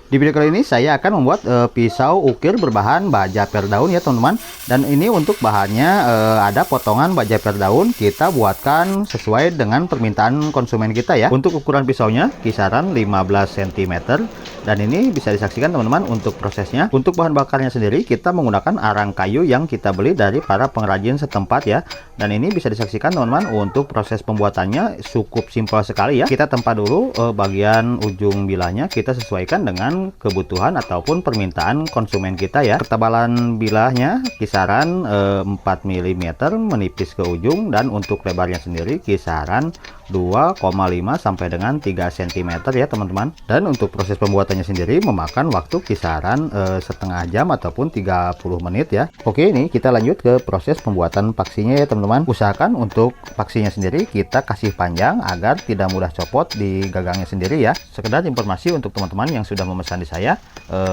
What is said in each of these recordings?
Di video kali ini saya akan membuat pisau ukir berbahan baja per daun ya teman-teman. Dan ini untuk bahannya ada potongan baja per daun, kita buatkan sesuai dengan permintaan konsumen kita ya. Untuk ukuran pisaunya kisaran 15 cm. Dan ini bisa disaksikan teman-teman untuk prosesnya. Untuk bahan bakarnya sendiri kita menggunakan arang kayu yang kita beli dari para pengrajin setempat ya. Dan ini bisa disaksikan teman-teman untuk proses pembuatannya cukup simpel sekali ya. Kita tempa dulu bagian ujung bilahnya, kita sesuaikan dengan kebutuhan ataupun permintaan konsumen kita ya. Ketebalan bilahnya kisaran 4 mm menipis ke ujung, dan untuk lebarnya sendiri kisaran 2,5 sampai dengan 3 cm ya teman-teman. Dan untuk proses pembuatannya sendiri memakan waktu kisaran setengah jam ataupun 30 menit ya. Oke, ini kita lanjut ke proses pembuatan paksinya ya teman-teman. Usahakan untuk paksinya sendiri kita kasih panjang agar tidak mudah copot di gagangnya sendiri ya. Sekedar informasi untuk teman-teman yang sudah memesan di saya,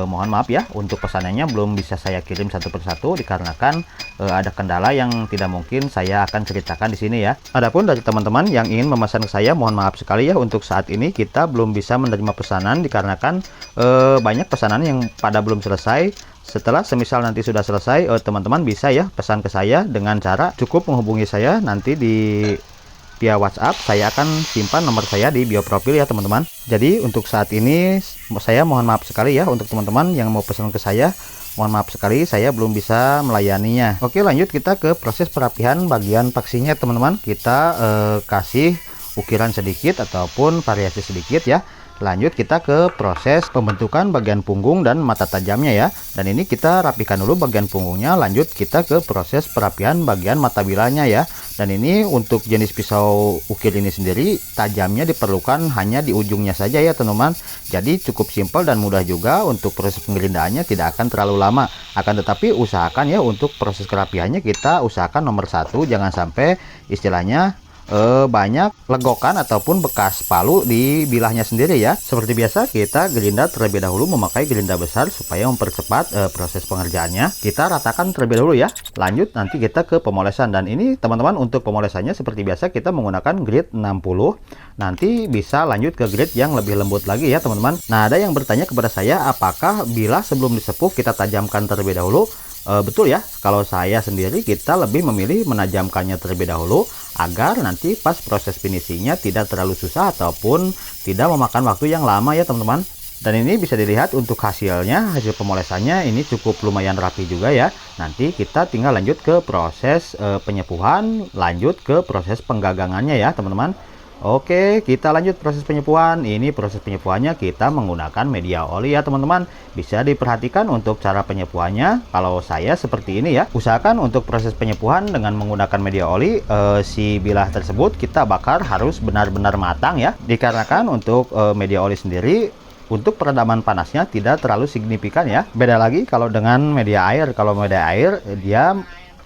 mohon maaf ya, untuk pesanannya belum bisa saya kirim satu persatu dikarenakan ada kendala yang tidak mungkin saya akan ceritakan di sini ya. Adapun dari teman-teman yang ingin memesan ke saya, mohon maaf sekali ya, untuk saat ini kita belum bisa menerima pesanan dikarenakan banyak pesanan yang pada belum selesai. Setelah semisal nanti sudah selesai, teman-teman bisa ya pesan ke saya dengan cara cukup menghubungi saya nanti via WhatsApp. Saya akan simpan nomor saya di bio profil ya teman-teman. Jadi untuk saat ini saya mohon maaf sekali ya untuk teman-teman yang mau pesan ke saya. Mohon maaf sekali saya belum bisa melayaninya. Oke, lanjut kita ke proses perapihan bagian paksinya teman-teman. Kita kasih ukiran sedikit ataupun variasi sedikit ya. Lanjut kita ke proses pembentukan bagian punggung dan mata tajamnya ya. Dan ini kita rapikan dulu bagian punggungnya, lanjut kita ke proses perapian bagian mata bilahnya ya. Dan ini untuk jenis pisau ukir ini sendiri tajamnya diperlukan hanya di ujungnya saja ya teman-teman. Jadi cukup simpel dan mudah juga, untuk proses penggerindaannya tidak akan terlalu lama. Akan tetapi usahakan ya untuk proses kerapihannya kita usahakan nomor satu, jangan sampai istilahnya banyak legokan ataupun bekas palu di bilahnya sendiri ya. Seperti biasa kita gerinda terlebih dahulu memakai gerinda besar supaya mempercepat proses pengerjaannya. Kita ratakan terlebih dahulu ya. Lanjut nanti kita ke pemolesan, dan ini teman-teman untuk pemolesannya seperti biasa kita menggunakan grit 60. Nanti bisa lanjut ke grit yang lebih lembut lagi ya teman-teman. Nah, ada yang bertanya kepada saya apakah bilah sebelum disepuh kita tajamkan terlebih dahulu. Betul ya, kalau saya sendiri kita lebih memilih menajamkannya terlebih dahulu agar nanti pas proses finishingnya tidak terlalu susah ataupun tidak memakan waktu yang lama ya teman-teman. Dan ini bisa dilihat untuk hasilnya, hasil pemolesannya ini cukup lumayan rapi juga ya. Nanti kita tinggal lanjut ke proses penyepuhan, lanjut ke proses penggagangannya ya teman-teman. Oke, kita lanjut proses penyepuhan. Ini proses penyepuhannya kita menggunakan media oli ya teman-teman. Bisa diperhatikan untuk cara penyepuhannya. Kalau saya seperti ini ya. Usahakan untuk proses penyepuhan dengan menggunakan media oli, si bilah tersebut kita bakar harus benar-benar matang ya. Dikarenakan untuk media oli sendiri untuk peredaman panasnya tidak terlalu signifikan ya. Beda lagi kalau dengan media air. Kalau media air dia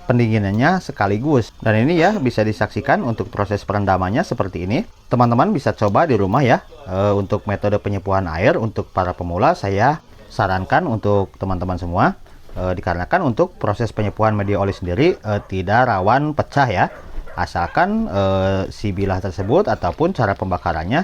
pendinginannya sekaligus. Dan ini ya bisa disaksikan untuk proses perendamannya seperti ini. Teman-teman bisa coba di rumah ya. Untuk metode penyepuhan air untuk para pemula saya sarankan untuk teman-teman semua. Dikarenakan untuk proses penyepuhan media oli sendiri tidak rawan pecah ya. Asalkan si bilah tersebut ataupun cara pembakarannya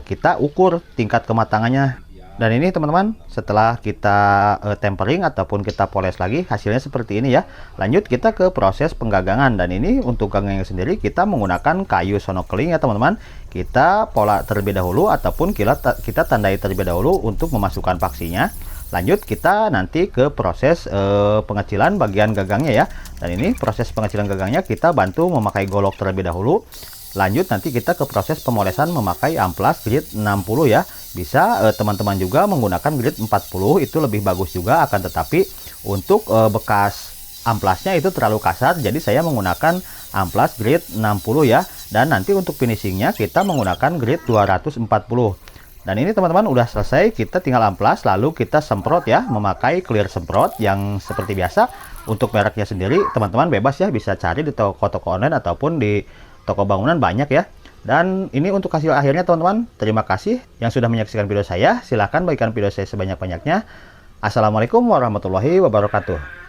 kita ukur tingkat kematangannya. Dan ini teman-teman, setelah kita tempering ataupun kita poles lagi, hasilnya seperti ini ya. Lanjut kita ke proses penggagangan, dan ini untuk gagangnya sendiri kita menggunakan kayu sonokeling ya teman-teman. Kita pola terlebih dahulu ataupun kita tandai terlebih dahulu untuk memasukkan paksinya. Lanjut kita nanti ke proses pengecilan bagian gagangnya ya. Dan ini proses pengecilan gagangnya kita bantu memakai golok terlebih dahulu. Lanjut nanti kita ke proses pemolesan memakai amplas grit 60 ya. Bisa teman-teman juga menggunakan grit 40, itu lebih bagus juga. Akan tetapi untuk bekas amplasnya itu terlalu kasar, jadi saya menggunakan amplas grit 60 ya. Dan nanti untuk finishingnya kita menggunakan grit 240. Dan ini teman-teman udah selesai, kita tinggal amplas lalu kita semprot ya, memakai clear semprot yang seperti biasa. Untuk mereknya sendiri teman-teman bebas ya, bisa cari di toko-toko online ataupun di toko bangunan banyak ya. Dan ini untuk hasil akhirnya teman-teman. Terima kasih yang sudah menyaksikan video saya. Silahkan bagikan video saya sebanyak-banyaknya. Assalamualaikum warahmatullahi wabarakatuh.